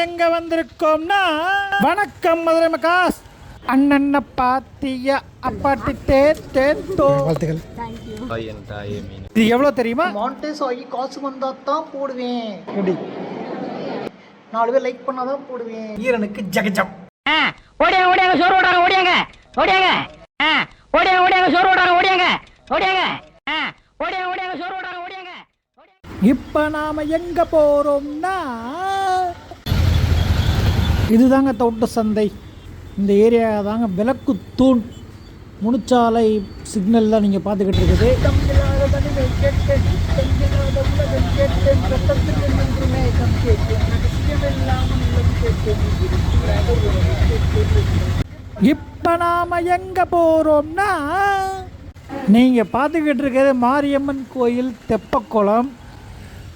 எங்க வந்திருக்கோம்னா வணக்கம் மதுரை மக்காஸ். அண்ணன்ன பாத்தியா அப்பாட்டி தேத்தோ வாழ்த்துக்கள். இது எவ்வளோ தெரியுமா? மாண்டேஸ் ஆகி காசு வந்தா தான் போடுவேன். எப்படி 4 பேர் லைக் பண்ணாதான் போடுவேன். ஈரனுக்கு ஜகஜம். ஓடியாங்க ஓடியாங்க சோறு ஓடாங்க ஓடியாங்க ஓடியாங்க ஓடியாங்க ஓடியாங்க சோறு ஓடாங்க ஓடியாங்க ஓடியாங்க ஓடியாங்க ஓடியாங்க சோறு ஓடாங்க ஓடியாங்க. இப்போ நாம எங்க போறோம்னா இதுதாங்க தோட்ட சந்தை. இந்த ஏரியா தாங்க விளக்கு தூண் முனிச்சாலை சிக்னல் தான் நீங்கள் பார்த்துக்கிட்டு இருக்குது. இப்போ நாம் எங்கே போகிறோம்னா நீங்கள் பார்த்துக்கிட்டு இருக்கிறது மாரியம்மன் கோயில் தெப்பக்குளம்.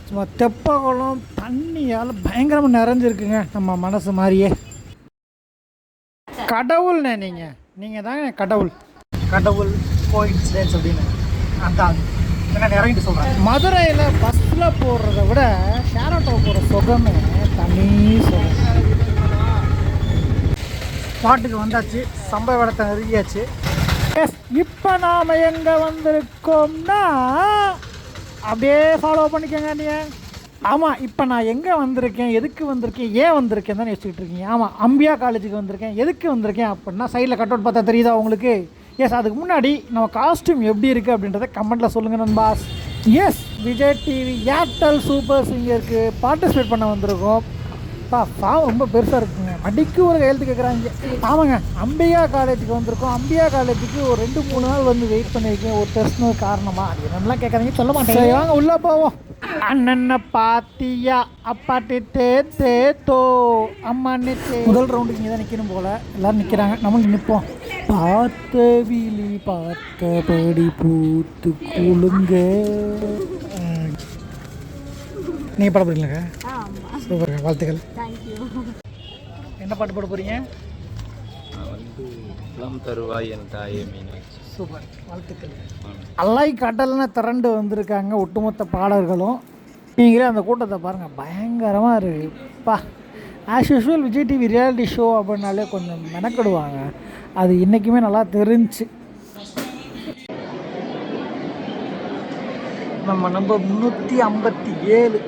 சும்மா தெப்பக்குளம் தண்ணியால் பயங்கரமாக நிறைஞ்சிருக்குங்க நம்ம மனசு மாதிரியே. கடவுள்ண்ணே நீங்கள் தாங்க கடவுள். கடவுள் கோயின்சிடன்ஸ் அப்படின்னு அதான் இறங்கிட்டு சொல்கிறேன். மதுரையில் பஸ்ஸில் போடுறத விட ஷேர் ஆட்டோ போகிற சுகமே தனி சுகம். பாட்டுக்கு வந்தாச்சு, சம்பவ இடத்தை நெருங்கியாச்சு. இப்போ நாம் எங்கே வந்திருக்கோம்னா அப்படியே ஃபாலோ பண்ணிக்கோங்க நீங்கள். ஆமாம், இப்போ நான் எங்கே வந்திருக்கேன், எதுக்கு வந்திருக்கேன், ஏன் வந்திருக்கேன் தான் யோசிச்சுட்டு இருக்கீங்க. ஆமாம், அம்பியா காலேஜுக்கு வந்திருக்கேன். எதுக்கு வந்திருக்கேன் அப்படின்னா சைடில் கட் அவுட் பார்த்தா தெரியுதா உங்களுக்கு? எஸ், அதுக்கு முன்னாடி நம்ம காஸ்ட்யூம் எப்படி இருக்குது அப்படின்றத கமெண்ட்டில் சொல்லுங்கள் நண்பாஸ். Yes, Vijay TV Airtel super சிங்கருக்கு பார்ட்டிசிபேட் பண்ண வந்திருக்கோம். பாவம் ரொம்ப பெருசாக இருக்குங்க, அடிக்கு ஒரு கையெழுத்து கேட்குறாங்க. ஆமாங்க, அம்பியா காலேஜுக்கு வந்திருக்கோம். அம்பியா காலேஜுக்கு ஒரு 2-3 நாள் வந்து வெயிட் பண்ணியிருக்கேன் ஒரு டெஸ்ட்னு காரணமாக. அது என்னெல்லாம் கேட்குறாங்க சொல்ல மாட்டேன். வாங்க உள்ளே போவோம். அண்ணன்ன பாத்தியா அப்பாட்டி தேத்தோ அம்மா நிற்று முதல் ரவுண்டுக்கு இங்கே தான் நிற்கணும் போல். எல்லோரும் நிற்கிறாங்க, நம்மளும் நிற்போம். பார்த்த விழி பார்த்தபடி பூத்து குழுங்க. நீங்கள் பாட போறீங்களாங்க? சூப்பருங்க, வாழ்த்துக்கள். என்ன பாட்டு போட போகிறீங்க? சூப்பர், வாழ்த்துக்கள். அல்லாய் கடல்னா திரண்டு வந்திருக்காங்க ஒட்டுமொத்த பாடல்களும். நீங்களே அந்த கூட்டத்தை பாருங்கள், பயங்கரமாக இருக்குப்பா. As usual Vijay TV reality show அப்படின்னாலே கொஞ்சம் மெனக்கிடுவாங்க. அது இன்றைக்குமே நல்லா தெரிஞ்சு. நம்ம நம்பர் 357,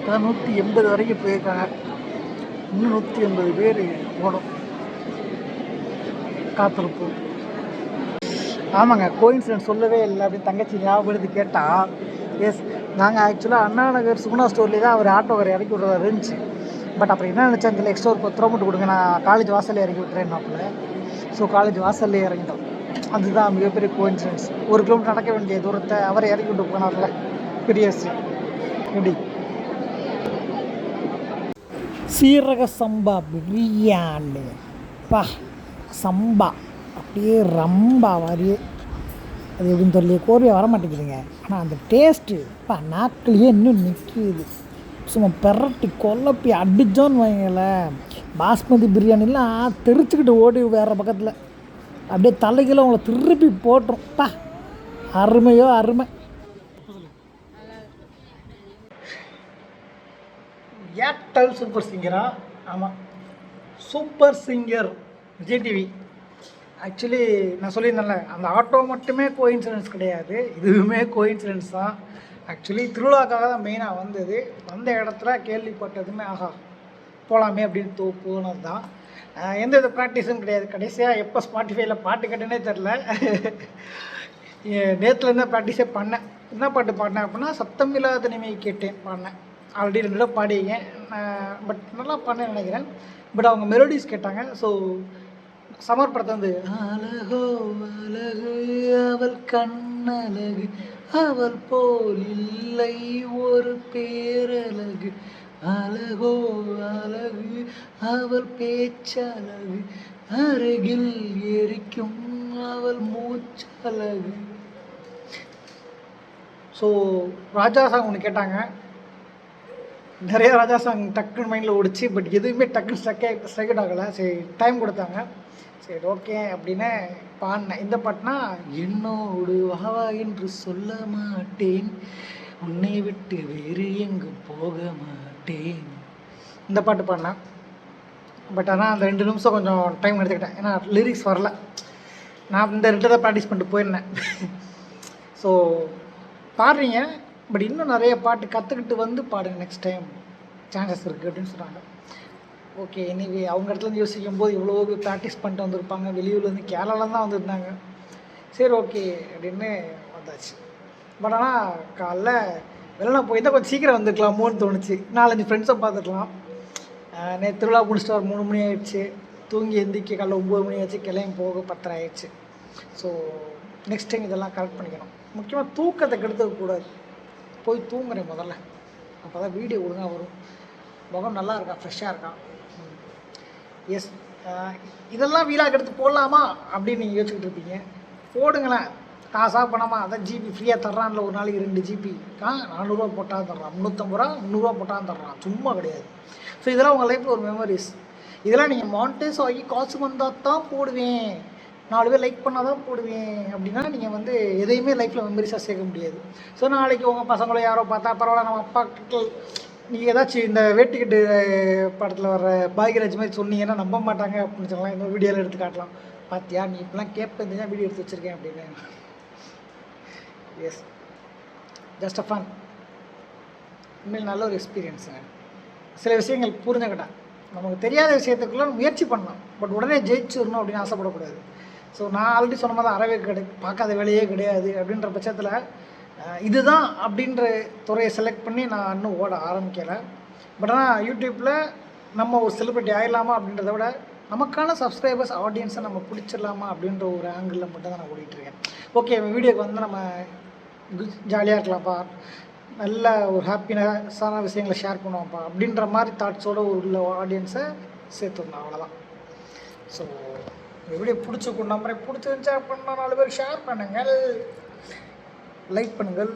இப்போ 180 வரைக்கும் போயிருக்காங்க. இன்னும் 180 பேர் ஓடும். காத்திருப்போம். ஆமாங்க, கோயின்சிடன்ஸ் சொல்லவே இல்லை அப்படின்னு தங்கச்சி ஞாபகப்படுத்தி கேட்டால். எஸ், நாங்கள் ஆக்சுவலாக அண்ணா நகர் சுகுணா ஸ்டோர்லேயே தான் அவர் ஆட்டோக்காரை இறக்கி விட்றதா இருந்துச்சு. பட் அப்புறம் என்ன நினச்சேன் தெரியல, எக்ஸ்ட்ரா ஒரு 10 ரூபா மட்டும் கொடுங்க, நான் காலேஜ் வாசல்லே இறக்கி விட்டுறேன் நாப்பில். ஸோ காலேஜ் வாசல்லே இறங்கிட்டோம். அதுதான் மிகப்பெரிய கோயின்சிடன்ஸ். 1 கிலோமீட்டர் நடக்க வேண்டிய தூரத்தை அவரை இறக்கி விட்டு போனார்ல, பெரிய விஷயம். எப்படி சீரக சம்பா பிரியாணி பா, சம்பா அப்படியே ரம்பா மாதிரியே. அது எப்படின்னு தெரியல, கோர்வையாக வர மாட்டேங்குதுங்க. ஆனால் அந்த டேஸ்ட்டு இப்போ நாக்கிலேயே இன்னும் நிற்கிது. சும்மா பெரட்டி கொல்லப்பி அடித்தோன்னு வைங்கள. பாஸ்மதி பிரியாணிலாம் தெரிச்சுக்கிட்டு ஓடி வேறு பக்கத்தில் அப்படியே தலைகளை உங்களை திருப்பி போட்டுரும். பா, அருமையோ அருமை. ஏர்டெல் சூப்பர் சிங்கரா? ஆமாம், super singer Vijay TV. Actually நான் சொல்லியிருந்தேன்ல, அந்த ஆட்டோ மட்டுமே கோயின்சிடன்ஸ் கிடையாது, இதுவுமே கோயின்சிடன்ஸ் தான். ஆக்சுவலி திருவிழாக்காக தான் மெயினாக வந்தது. வந்த இடத்துல கேள்விப்பட்டதுமே ஆஹா போகலாமே அப்படின்னு போனது தான். எந்த வித ப்ராக்டிஸும் கிடையாது. கடைசியாக எப்போ ஸ்பாட்டிஃபைல பாட்டு கேட்டேனே தெரில. நேற்றுலேருந்து ப்ராக்டிஸே பண்ணேன். என்ன பாட்டு பாடினேன் அப்படின்னா சத்தம் இல்லாத தனிமையை கேட்டேன் பாடினேன். ஆல்ரெடி 2 தடவை பாடிங்க, பட் நல்லா பண்ணேன்னு நினைக்கிறேன். பட் அவங்க மெலோடிஸ் கேட்டாங்க. ஸோ சமர் படத்தை வந்து அழகோ அழகு அவள் கண்ணழகு அவள் போல் இல்லை ஒரு பேரழகு, அழகோ அழகு அவள் பேச்சழகு அருகில் எரிக்கும் அவள் மூச்சழகு. ஸோ ராஜா சாங் ஒன்று கேட்டாங்க. நிறைய ராஜா சாங் டக்குன்னு மைண்டில் ஓடிச்சு. பட் எதுவுமே டக்குன்னு ஸ்ட்ரைக் ஆகலை. சரி, டைம் கொடுத்தாங்க. சரி, ஓகே அப்படின்னு பாடினேன். இந்த பாட்டுனா என்னோடு வாவா என்று சொல்ல மாட்டேன், உன்னை விட்டு வேறு எங்கும் போக மாட்டேன், இந்த பாட்டு பாடினேன். பட் ஆனால் அந்த 2 நிமிஷம் கொஞ்சம் டைம் எடுத்துக்கிட்டேன், ஏன்னா லிரிக்ஸ் வரல. நான் இந்த 2 தான் ப்ராக்டிஸ் பண்ணிட்டு போயிருந்தேன். ஸோ பாடுறீங்க, பட் இன்னும் நிறைய பாட்டு கற்றுக்கிட்டு வந்து பாடுங்க, நெக்ஸ்ட் டைம் சான்சஸ் இருக்குது அப்படின்னு சொன்னாங்க. ஓகே, எனிவே அவங்க இடத்துலேருந்து யோசிக்கும் போது இவ்வளோ ப்ராக்டிஸ் பண்ணிட்டு வந்திருப்பாங்க, வெளியூர்லேருந்து கேரளாவில் தான் வந்திருந்தாங்க. சரி ஓகே அப்படின்னு வந்தாச்சு. பட் ஆனால் காலைல வெளில போயிருந்தால் கொஞ்சம் சீக்கிரம் வந்துருக்கலாமோன்னு தோணுச்சு. 4-5 ஃப்ரெண்ட்ஸை பார்த்துக்கலாம். நேற்று திருவிழா முடிச்சுட்டு ஒரு 3 மணி ஆயிடுச்சு. தூங்கி எந்திரிக்க காலைல 9 மணி ஆச்சு. கிளம்பி போக 10:30 ஆயிடுச்சு. ஸோ நெக்ஸ்ட் டைம் இதெல்லாம் கரெக்ட் பண்ணிக்கணும். முக்கியமாக தூக்கத்தை கெடுத்துக்கூடாது. போய் தூங்குறேன் முதல்ல, அப்போ தான் வீடியோ ஒழுங்காக வரும். முகம் நல்லா இருக்கா, ஃப்ரெஷ்ஷாக இருக்கான். எஸ், இதெல்லாம் வீலாக எடுத்து போடலாமா அப்படின்னு நீங்கள் யோசிச்சுக்கிட்டு இருப்பீங்க. போடுங்களேன், காசாக பணமா. அதான் ஜிபி ஃப்ரீயாக தர்றான்ல, ஒரு நாளைக்கு 2 ஜிபி 400 ரூபா போட்டால் தர்றான், 350 ரூபா 300 ரூபா போட்டால் தர்றான், சும்மா கிடையாது. ஸோ இதெல்லாம் உங்கள் லைஃப்பில் ஒரு மெமரிஸ். இதெல்லாம் நீங்கள் மானிட்டைஸ் ஆகி காசு வந்தால் தான் போடுவேன், 4 பேர் லைக் பண்ணால் தான் போடுவேன் அப்படின்னா நீங்கள் வந்து எதையுமே லைஃப்பில் மெமரிஸாக சேர்க்க முடியாது. ஸோ நாளைக்கு உங்கள் பசங்களோ யாரோ பார்த்தா பரவாயில்ல, நம்ம அப்பா நீங்கள் ஏதாச்சும் இந்த வேட்டிக்கட்டு படத்தில் வர்ற பாக்யராஜ் மாதிரி சொன்னீங்கன்னா நம்ப மாட்டாங்க அப்படின்னு சொல்லலாம். இந்த வீடியோவில் எடுத்து காட்டலாம், பார்த்தியா நீ இப்பெல்லாம் கேட்பேன் தான் வீடியோ எடுத்து வச்சுருக்கேன் அப்படின்னு. Yes, just a fun. உண்மையில் நல்ல ஒரு எக்ஸ்பீரியன்ஸுங்க. சில விஷயங்கள் புரிஞ்சுக்கிட்டேன். நமக்கு தெரியாத விஷயத்துக்குள்ள முயற்சி பண்ணலாம், பட் உடனே ஜெயிச்சிடணும் அப்படின்னு ஆசைப்படக்கூடாது. ஸோ நான் ஆல்ரெடி சொன்ன மாதிரி அறவே பார்க்காத வேலையே கிடையாது அப்படின்ற பட்சத்தில் இதுதான் அப்படின்ற துறையை செலக்ட் பண்ணி நான் இன்னும் ஓட ஆரம்பிக்கலை. பட் ஆனால் யூடியூப்பில் நம்ம ஒரு செலிப்ரிட்டி ஆகிடலாமா அப்படின்றத விட நமக்கான சப்ஸ்கிரைபர்ஸ் ஆடியன்ஸை நம்ம பிடிச்சிடலாமா அப்படின்ற ஒரு ஆங்கிளில் மட்டும் தான் நான் ஓடிட்டுருக்கேன். ஓகே, வீடியோக்கு வந்து நம்ம ஜாலியாக இருக்கலாம்ப்பா, நல்ல ஒரு ஹாப்பினஸான விஷயங்களை ஷேர் பண்ணுவோம்ப்பா அப்படின்ற மாதிரி தாட்ஸோடு உள்ள ஆடியன்ஸை சேர்த்துருந்தோம், அவ்வளோதான். ஸோ வீடியோ பிடிச்சிருக்கும் நம்புறேன். பிடிச்சிருந்துச்சா அப்படின்னா 4 பேர் ஷேர் பண்ணுங்கள், லைக் பண்ணுங்கள்,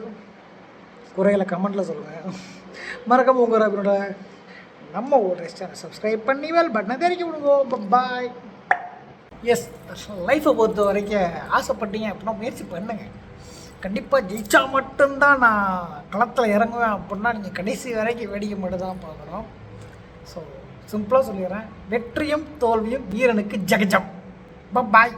குறைகளை கமெண்ட்டில் சொல்லுங்கள். மறக்காம உங்கள் அப்படின்னோட நம்ம ஒரு ரெஸ்டாரண்ட் சப்ஸ்கிரைப் பண்ணி பட்டனை தெரிவிக்க விடுங்க. பாய். எஸ், லைஃப்பை பொறுத்த வரைக்கும் ஆசைப்பட்டீங்க அப்படின்னா முயற்சி பண்ணுங்கள். கண்டிப்பாக ஜெயிச்சா மட்டும்தான் நான் களத்தில் இறங்குவேன் அப்படின்னா நீங்கள் கடைசி வரைக்கும் வேடிக்கை மட்டும் தான் பார்க்கணும். ஸோ சிம்பிளாக சொல்லிடுறேன், வெற்றியும் தோல்வியும் வீரனுக்கு ஜகஜம். பாய்.